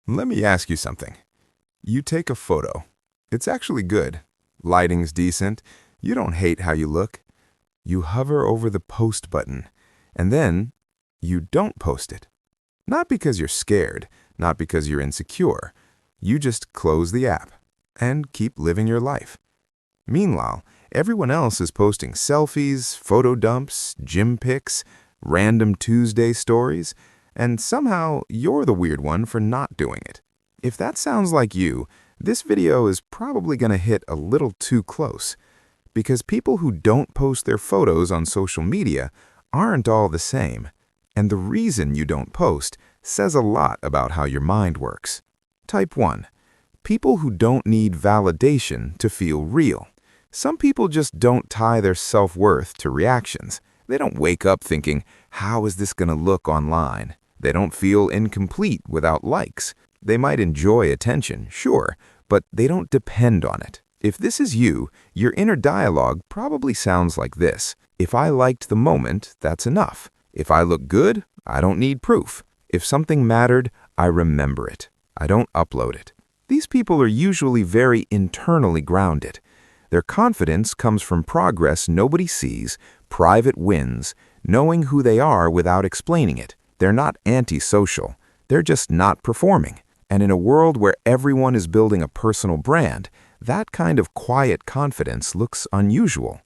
Let me ask you something. You take a photo. It's actually good. Lighting's decent. You don't hate how you look. You hover over the post button, and then you don't post it. Not because you're scared, not because you're insecure. You just close the app and keep living your life. Meanwhile, everyone else is posting selfies, photo dumps, gym pics, random Tuesday stories, and somehow you're the weird one for not doing it. If that sounds like you, this video is probably going to hit a little too close, because people who don't post their photos on social media aren't all the same, and the reason you don't post says a lot about how your mind works. Type 1. People who don't need validation to feel real. Some people just don't tie their self-worth to reactions. They don't wake up thinking, how is this going to look online? They don't feel incomplete without likes. They might enjoy attention, sure, but they don't depend on it. If this is you, your inner dialogue probably sounds like this. If I liked the moment, that's enough. If I look good, I don't need proof. If something mattered, I remember it. I don't upload it. These people are usually very internally grounded. Their confidence comes from progress nobody sees, private wins, knowing who they are without explaining it. They're not antisocial. They're just not performing. And in a world where everyone is building a personal brand, that kind of quiet confidence looks unusual,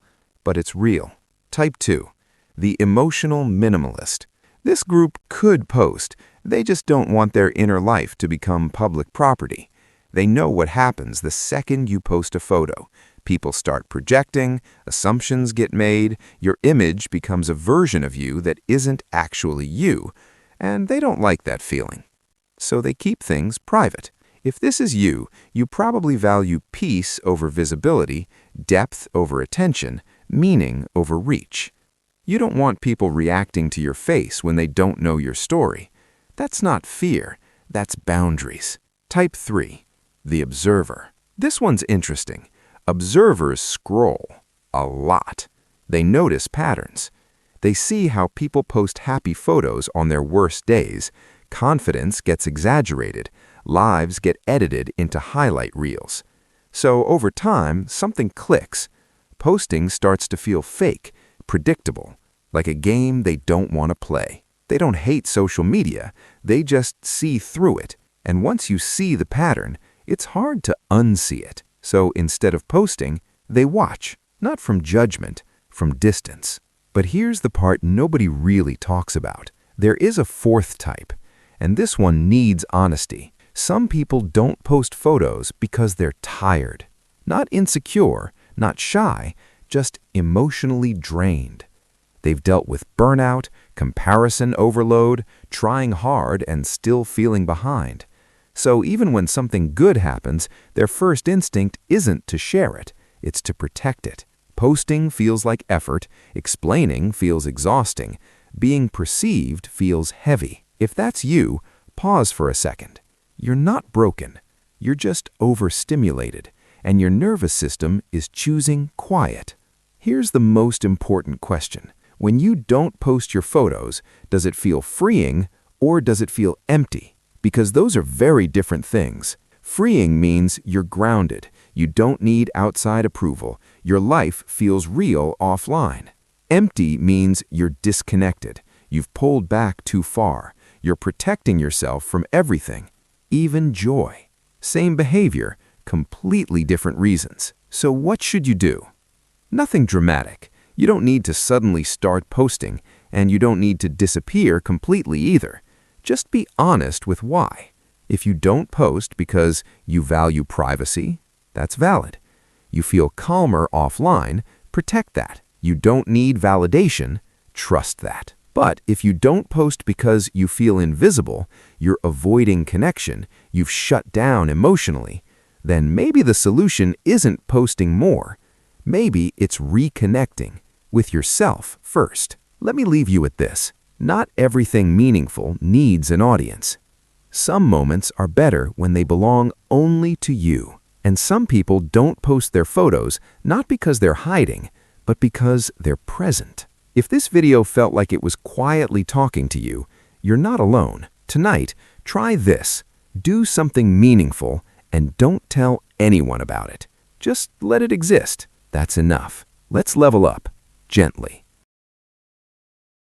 but it's real. Type 2. The emotional minimalist. This group could post. They just don't want their inner life to become public property. They know what happens the second you post a photo. People start projecting, assumptions get made, your image becomes a version of you that isn't actually you, and they don't like that feeling. So they keep things private. If this is you, you probably value peace over visibility, depth over attention, meaning over reach. You don't want people reacting to your face when they don't know your story. That's not fear, that's boundaries. Type 3. The observer. This one's interesting. Observers scroll a lot. They notice patterns. They see how people post happy photos on their worst days. Confidence gets exaggerated. Lives get edited into highlight reels. So over time, something clicks. Posting starts to feel fake, predictable, like a game they don't want to play. They don't hate social media. They just see through it. And once you see the pattern, it's hard to unsee it. So instead of posting, they watch, not from judgment, from distance. But here's the part nobody really talks about. There is a fourth type, and this one needs honesty. Some people don't post photos because they're tired. Not insecure, not shy, just emotionally drained. They've dealt with burnout, comparison overload, trying hard and still feeling behind. So even when something good happens, their first instinct isn't to share it, it's to protect it. Posting feels like effort, explaining feels exhausting, being perceived feels heavy. If that's you, pause for a second. You're not broken, you're just overstimulated, and your nervous system is choosing quiet. Here's the most important question. When you don't post your photos, does it feel freeing or does it feel empty? Because those are very different things. Freeing means you're grounded. You don't need outside approval. Your life feels real offline. Empty means you're disconnected. You've pulled back too far. You're protecting yourself from everything, even joy. Same behavior, completely different reasons. So what should you do? Nothing dramatic. You don't need to suddenly start posting, and you don't need to disappear completely either. Just be honest with why. If you don't post because you value privacy, that's valid. You feel calmer offline, protect that. You don't need validation, trust that. But if you don't post because you feel invisible, you're avoiding connection, you've shut down emotionally, then maybe the solution isn't posting more. Maybe it's reconnecting with yourself first. Let me leave you with this. Not everything meaningful needs an audience. Some moments are better when they belong only to you. And some people don't post their photos not because they're hiding, but because they're present. If this video felt like it was quietly talking to you, you're not alone. Tonight, try this. Do something meaningful and don't tell anyone about it. Just let it exist. That's enough. Let's level up, gently.